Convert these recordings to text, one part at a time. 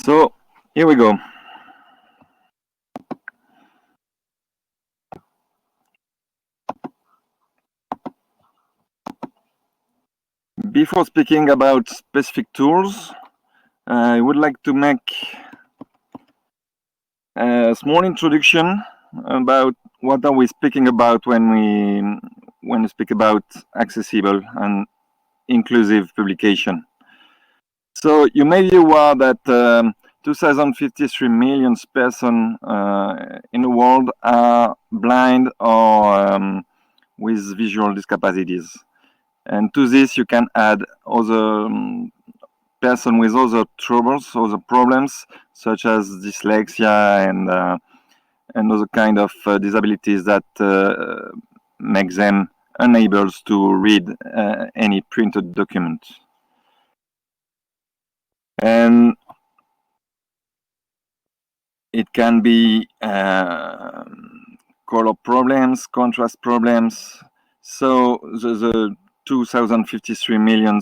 So here we go. Before speaking about specific tools, I would like to make a small introduction about what are we speaking about when we speak about accessible and inclusive publication. So you may be aware that 2,053 million persons in the world are blind or with visual discapacities. And to this, you can add other person with other troubles, other problems, such as dyslexia and other kind of disabilities that make them unable to read any printed document. And it can be color problems, contrast problems. So the 2,053 million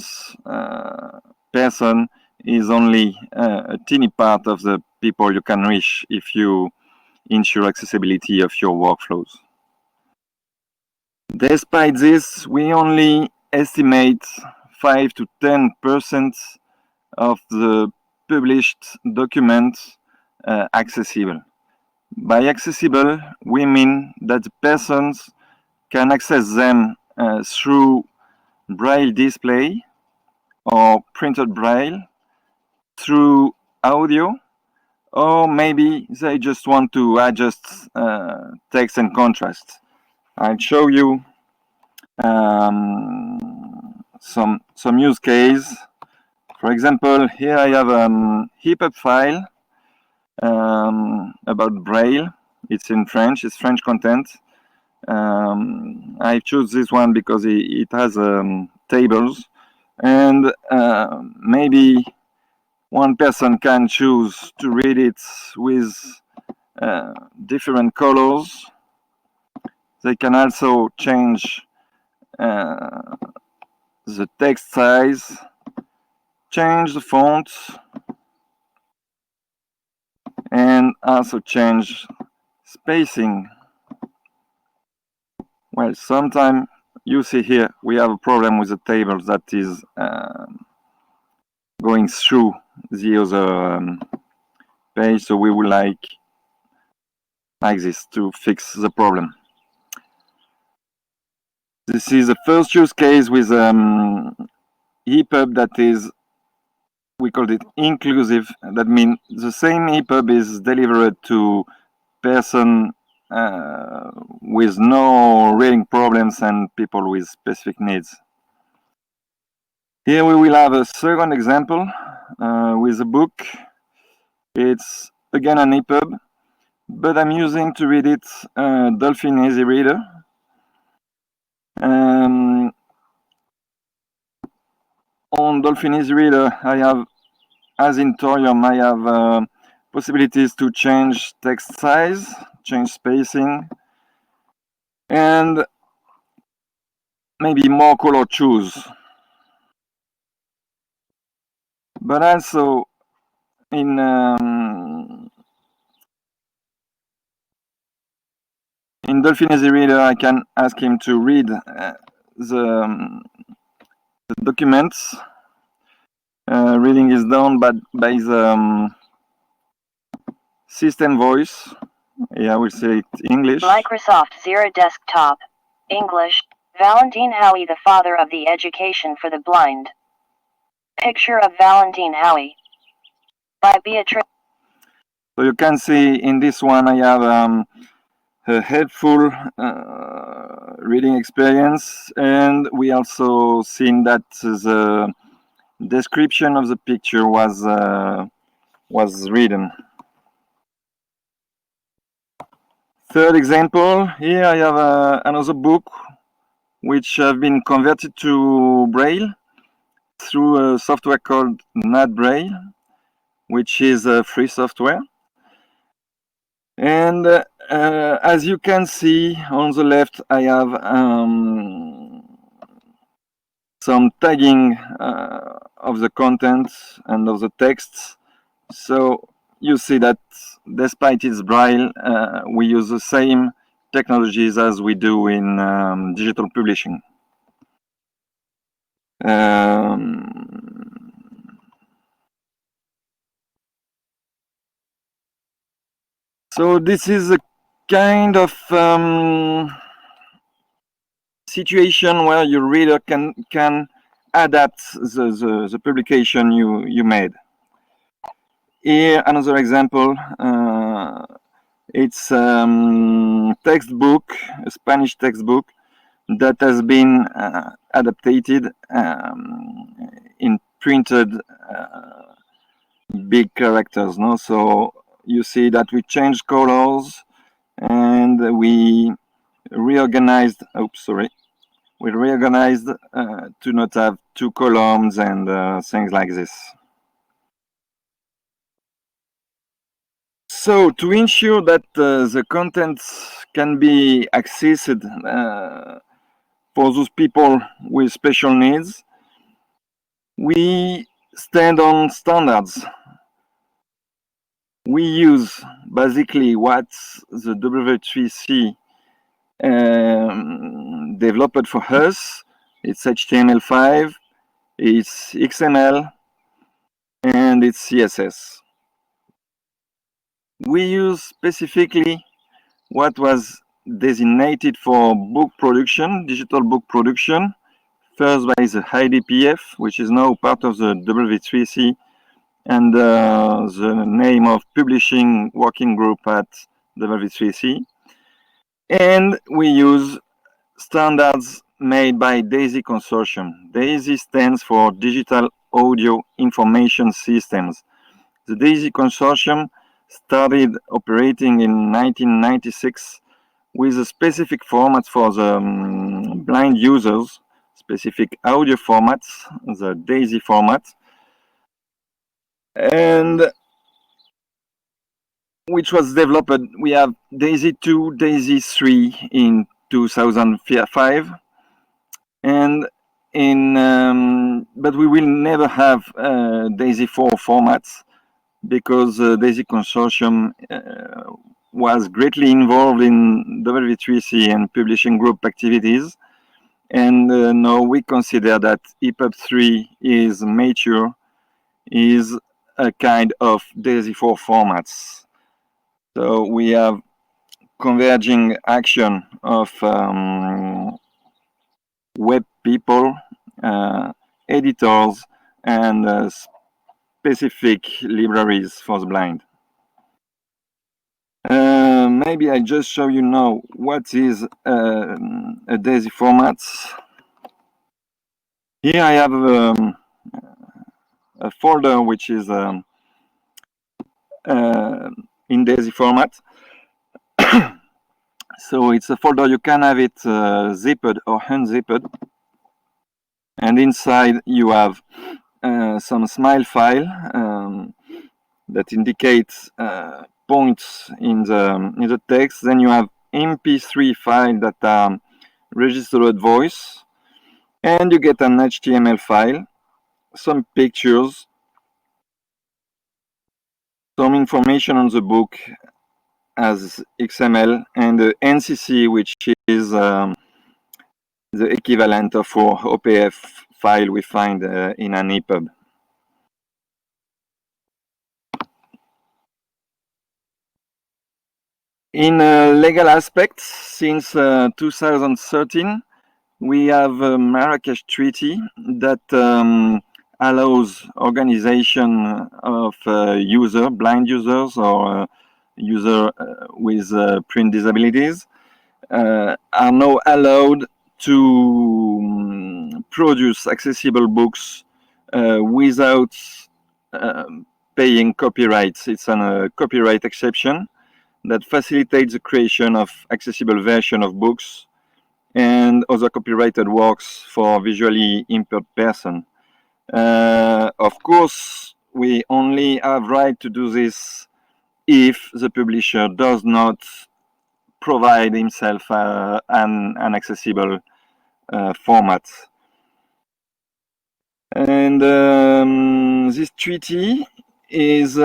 person is only a teeny part of the people you can reach if you ensure accessibility of your workflows. Despite this, we only estimate 5 to 10% of the published documents accessible. By accessible, we mean that the persons can access them through braille display or printed braille, through audio, or maybe they just want to adjust text and contrast. I'll show you some use case. For example, here I have a Hipaa file about braille. It's in French. It's French content. I choose this one because it has tables, and maybe one person can choose to read it with different colors. They can also change the text size, change the font, and also change spacing. Well, sometimes you see here we have a problem with the table that is going through the other page, so we would like this to fix the problem. This is the first use case with Epub that is, we called it inclusive. That means the same Epub is delivered to person with no reading problems and people with specific needs. Here we will have a second example with a book. It's again an Epub, but I'm using to read it Dolphin Easy Reader. On Dolphin Easy Reader, I have, as in Thorium, I have possibilities to change text size, change spacing, and maybe more color choose. But also in Dolphin Easy Reader, I can ask him to read the documents. Reading is done by the system voice. Yeah, I will say it English. Microsoft Zero Desktop. English. Valentine Howie, the father of the education for the blind. Picture of Valentine Howie. By Beatrice. So you can see in this one I have a helpful reading experience, and we also seen that the description of the picture was written. Third example, here I have another book which have been converted to Braille through a software called NatBraille, which is a free software. And as you can see on the left, I have some tagging of the content and of the texts So you see that despite its braille, we use the same technologies as we do in digital publishing. So this is a kind of situation where your reader can adapt the publication you made. Here another example. It's textbook, a Spanish textbook that has been adapted in printed big characters. No, so you see that we changed colors and we reorganized. Oops, sorry. We reorganized to not have two columns and things like this. So to ensure that the contents can be accessed for those people with special needs, we stand on standards. We use basically what the W3C developed for us. It's HTML5, it's XML, and it's CSS. We use specifically what was designated for book production, digital book production, first by the IDPF, which is now part of the W3C, and the name of publishing working group at W3C. And we use standards made by DAISY Consortium. DAISY stands for Digital Audio Information Systems. The DAISY Consortium started operating in 1996 with a specific format for the blind users, specific audio formats, the DAISY format, and which was developed. We have DAISY 2, DAISY 3 in 2005, and but we will never have DAISY 4 formats because DAISY Consortium was greatly involved in W3C and publishing group activities. And now we consider that Epub 3 is mature, is a kind of DAISY 4 formats. So we have converging action of web people, editors, and specific libraries for the blind. Maybe I just show you now what is a DAISY format. Here I have a folder which is in DAISY format. So it's a folder, you can have it zipped or unzipped. And inside you have some smile file that indicates points in the text. Then you have MP3 file that are registered voice, and you get an HTML file, some pictures, some information on the book as XML, and the NCC, which is the equivalent of our OPF file we find in an Epub. In legal aspects, since 2013, we have a Marrakesh Treaty that allows organization of blind users or users with print disabilities are now allowed to produce accessible books without paying copyrights. It's a copyright exception that facilitates the creation of accessible version of books and other copyrighted works for visually impaired person. Of course, we only have right to do this if the publisher does not provide himself an accessible format. And this treaty is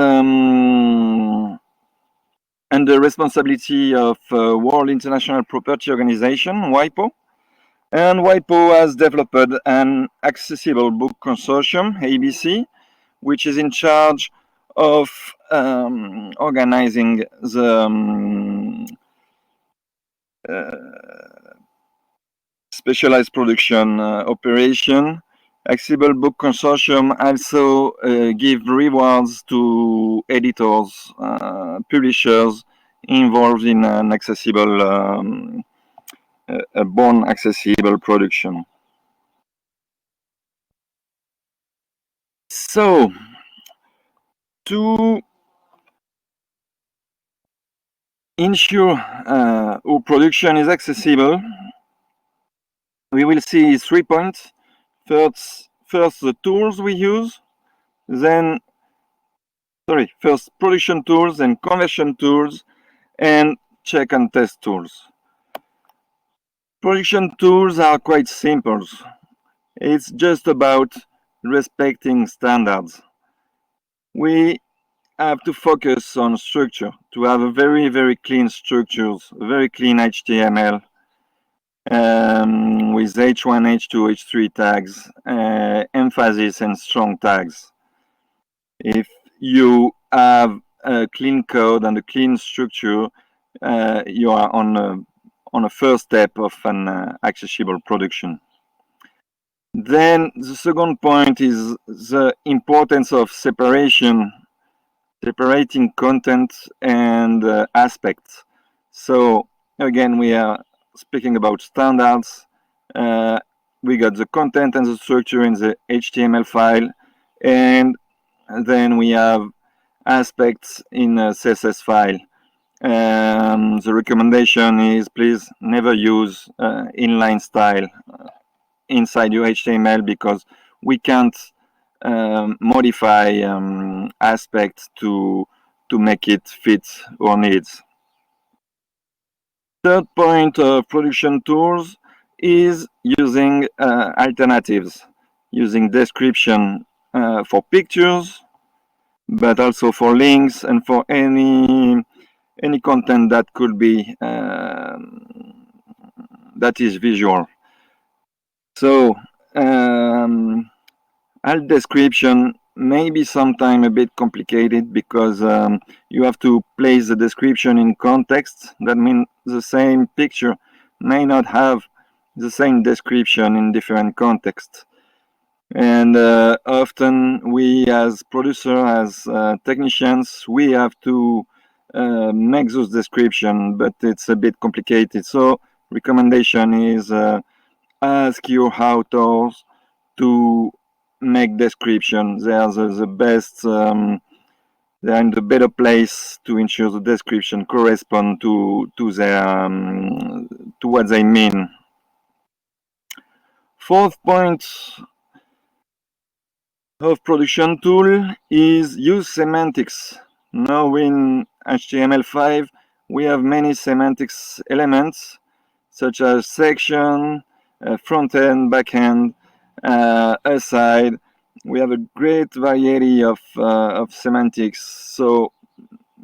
under responsibility of World International Property Organization, WIPO. And WIPO has developed an accessible book consortium, ABC, which is in charge of organizing the specialized production operation. Accessible Book Consortium also give rewards to editors, publishers involved in an accessible, a born accessible production. So, to ensure our production is accessible, we will see 3 points. First, the tools we use, then, first production tools, then conversion tools, and check and test tools. Production tools are quite simple. It's just about respecting standards. We have to focus on structure, to have a very, very clean structures, very clean HTML, with H1, H2, H3 tags, emphasis and strong tags. If you have a clean code and a clean structure, you are on a first step of an accessible production. Then the second point is the importance of separating content and aspects. So again, we are speaking about standards. We got the content and the structure in the HTML file, and then we have aspects in a CSS file. The recommendation is please never use inline style inside your HTML, because we can't modify aspects to make it fit our needs. Third point of production tools is using alternatives, using description for pictures, but also for links and for any content that could be that is visual. So alt description may be sometimes a bit complicated, because you have to place the description in context. That means the same picture may not have the same description in different contexts. And often we as producers, as technicians, we have to make those descriptions, but it's a bit complicated. So recommendation is ask your authors to make description. They are the best, they are in the better place to ensure the description correspond to their to what they mean. Fourth point of production tool is use semantics. Now in HTML5 we have many semantics elements, such as section, front end, back end, aside. We have a great variety of semantics. So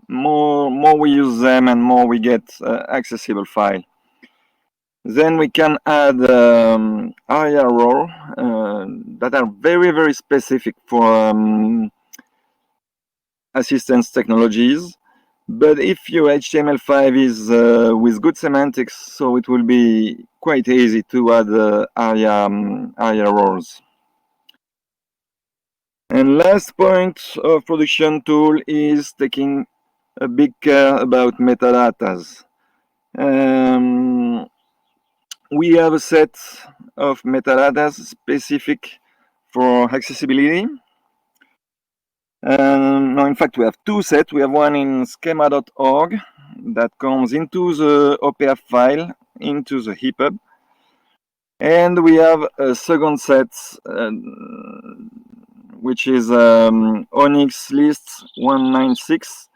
more we use them, and more we get accessible file. Then we can add ARIA role that are very, very specific for assistance technologies. But if your HTML5 is with good semantics, so it will be quite easy to add ARIA roles. And last point of production tool is taking a big care about metadatas. We have a set of metadatas specific for accessibility. No, in fact, we have two sets. We have one in schema.org that comes into the OPF file, into the Hipaa. And we have a second set, which is Onyx list 196,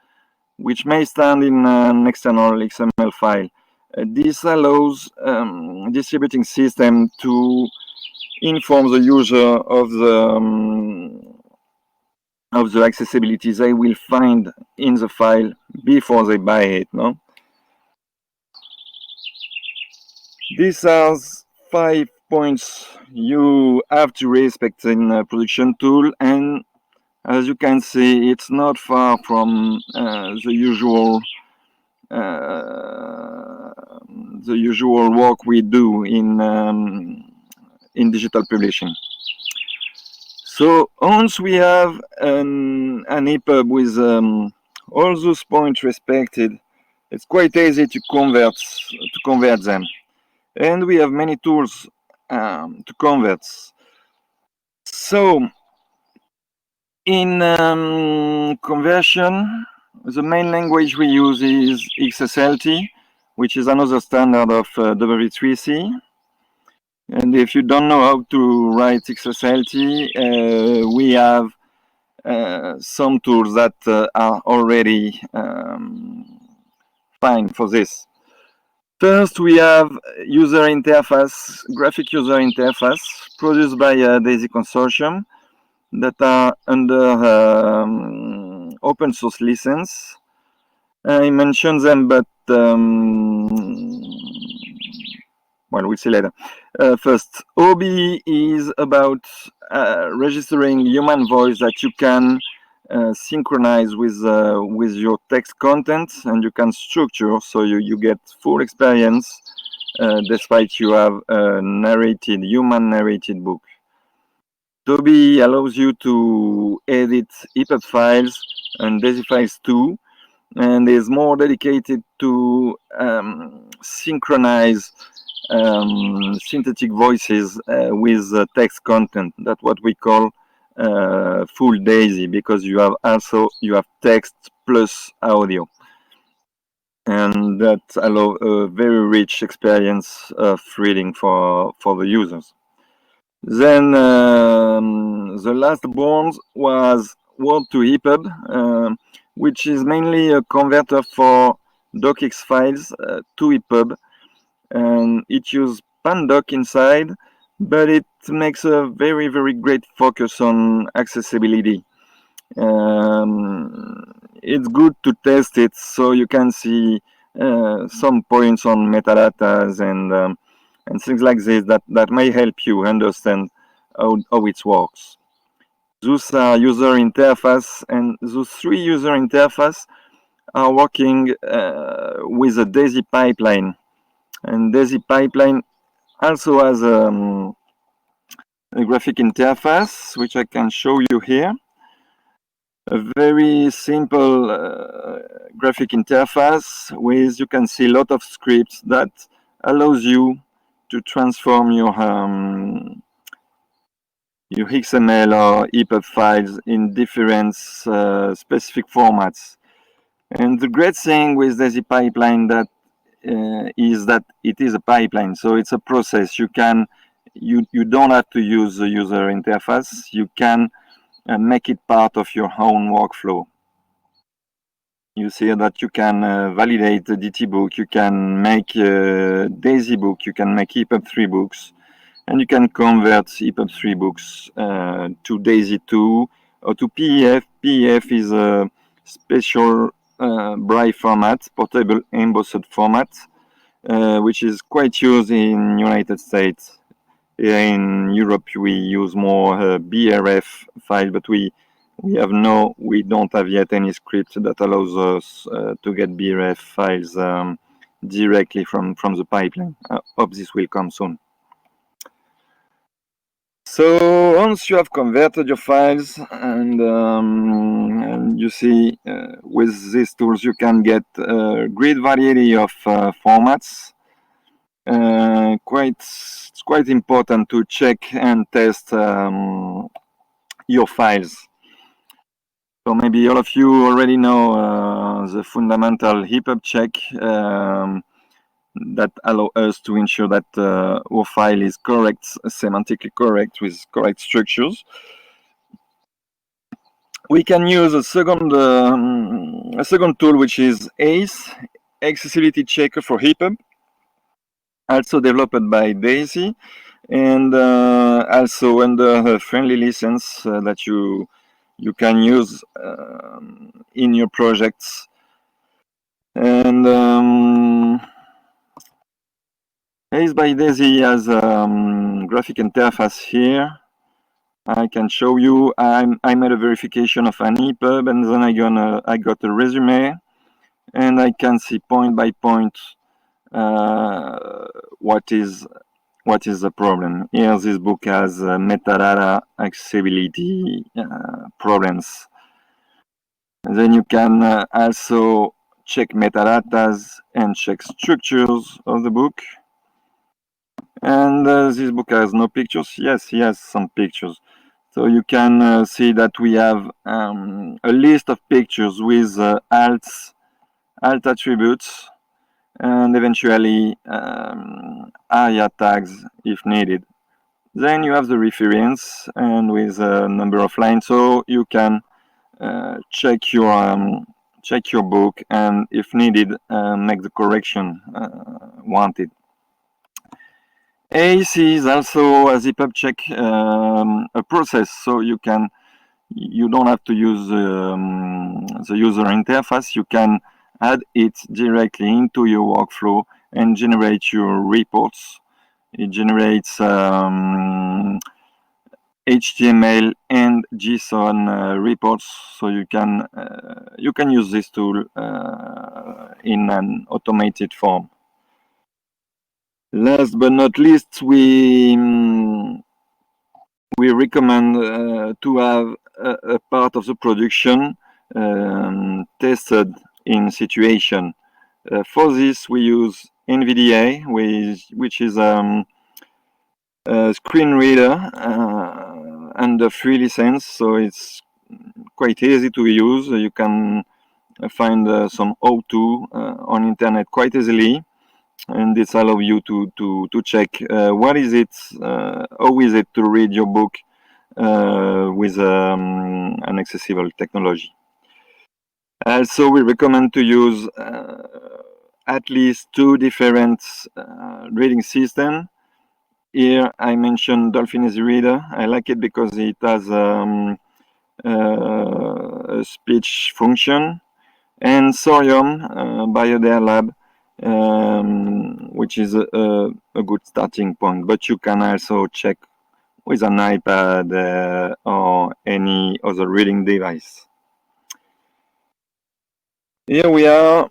which may stand in an external XML file. This allows distributing system to inform the user of the of the accessibility they will find in the file before they buy it. No, these are 5 points you have to respect in a production tool, and as you can see, it's not far from the usual work we do in digital publishing. So once we have an Epub with all those points respected, it's quite easy to convert them, and we have many tools to convert. So in conversion, the main language we use is XSLT, which is another standard of W3C. And if you don't know how to write XSLT, we have some tools that are already fine for this. First, we have user interface, graphic user interface, produced by DAISY Consortium, that are under open source license. I mentioned them, but well, we'll see later. First, OBE is about registering human voice that you can synchronize with your text content, and you can structure, so you get full experience despite you have a human narrated book. OBE allows you to edit Epub files and DAISY files too, and is more dedicated to synchronize synthetic voices with text content. That's what we call full DAISY, because you have text plus audio, and that allows a very rich experience of reading for the users. Then the last born was Word-to-Epub, which is mainly a converter for docx files to Epub, and it uses pandoc inside, but it makes a very, very great focus on accessibility. It's good to test it, so you can see some points on metadatas and things like this that may help you understand how it works. Those are user interface, and those 3 user interface are working with a DAISY pipeline. And DAISY pipeline also has a graphic interface, which I can show you here. A very simple graphic interface with, you can see, a lot of scripts that allows you to transform your XML or Epub files in different specific formats. And the great thing with DAISY pipeline is that it is a pipeline, so it's a process. You don't have to use the user interface. You can make it part of your own workflow. You see that you can validate the DT book, you can make a DAISY book, you can make Epub 3 books, and you can convert Epub 3 books to DAISY 2 or to PEF. PEF is a special Braille format, portable embossed format, which is quite used in United States. In Europe, we use more BRF file, but we don't have yet any script that allows us to get BRF files directly from the pipeline. Hope this will come soon. So once you have converted your files, and you see with these tools you can get a great variety of formats. It's quite important to check and test your files. So maybe all of you already know the fundamental Epub check that allow us to ensure that our file is correct, semantically correct, with correct structures. We can use a second tool, which is ACE, Accessibility Checker for Epub, also developed by DAISY, and also under a friendly license that you you can use in your projects. And Ace by Daisy has graphic interface here. I can show you. I made a verification of an Epub, and then I got a resume, and I can see point by point what is the problem. Here, this book has metadata accessibility problems. And then you can also check metadatas and check structures of the book. And this book has no pictures. Yes, he has some pictures. So you can see that we have a list of pictures with alt attributes and eventually ARIA tags if needed. Then you have the reference and with a number of lines, so you can check your book and if needed make the correction wanted. ACE is also, as Hipaa check, a process, so you don't have to use the user interface. You can add it directly into your workflow and generate your reports. It generates HTML and JSON reports, so you can use this tool in an automated form. Last but not least, we recommend to have a part of the production tested in situation. For this, we use NVDA, which is a screen reader under free license, so it's quite easy to use. You can find some O2 on internet quite easily. And this allows you to check what is it, how is it to read your book with an accessible technology. Also, we recommend to use at least 2 different reading systems. Here I mentioned Dolphin as a reader. I like it because it has a speech function, and Sorium by Adair Lab, which is a good starting point, but you can also check with an iPad or any other reading device. Here we are.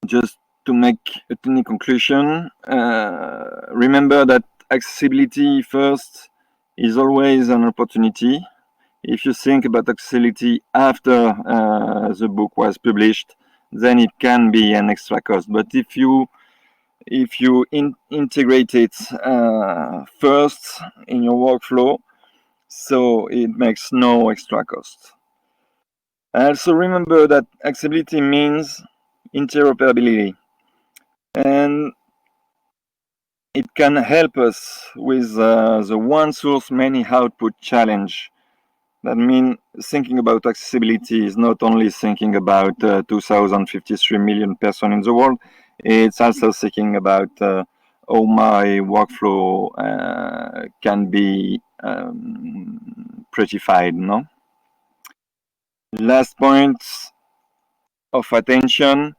Just to make a tiny conclusion, remember that accessibility first is always an opportunity. If you think about accessibility after the book was published, then it can be an extra cost. But if you integrate it first in your workflow, so it makes no extra cost. Also remember that accessibility means interoperability, and it can help us with the one source many output challenge. That means thinking about accessibility is not only thinking about 2,053 million persons in the world, it's also thinking about how my workflow can be prettified, no? Last point of attention,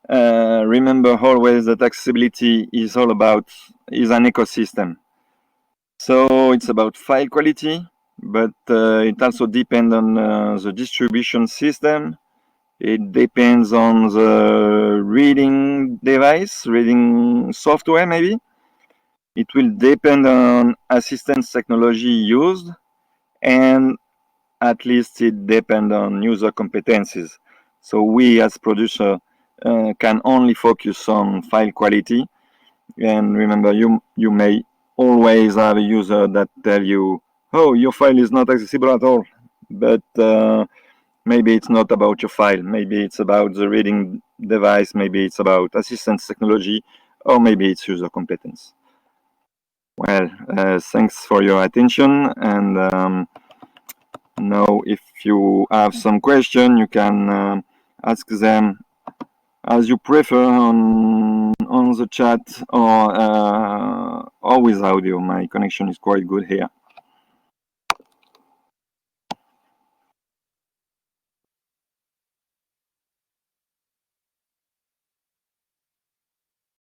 remember always that accessibility is an ecosystem. So it's about file quality, but it also depends on the distribution system. It depends on the reading device, reading software maybe. It will depend on assistance technology used, and at least it depends on user competencies. So we as producer can only focus on file quality. And remember, you may always have a user that tell you, oh, your file is not accessible at all. But maybe it's not about your file. Maybe it's about the reading device. Maybe it's about assistance technology, or maybe it's user competence. Well, thanks for your attention. And now if you have some question, you can ask them as you prefer on the chat or with audio. My connection is quite good here.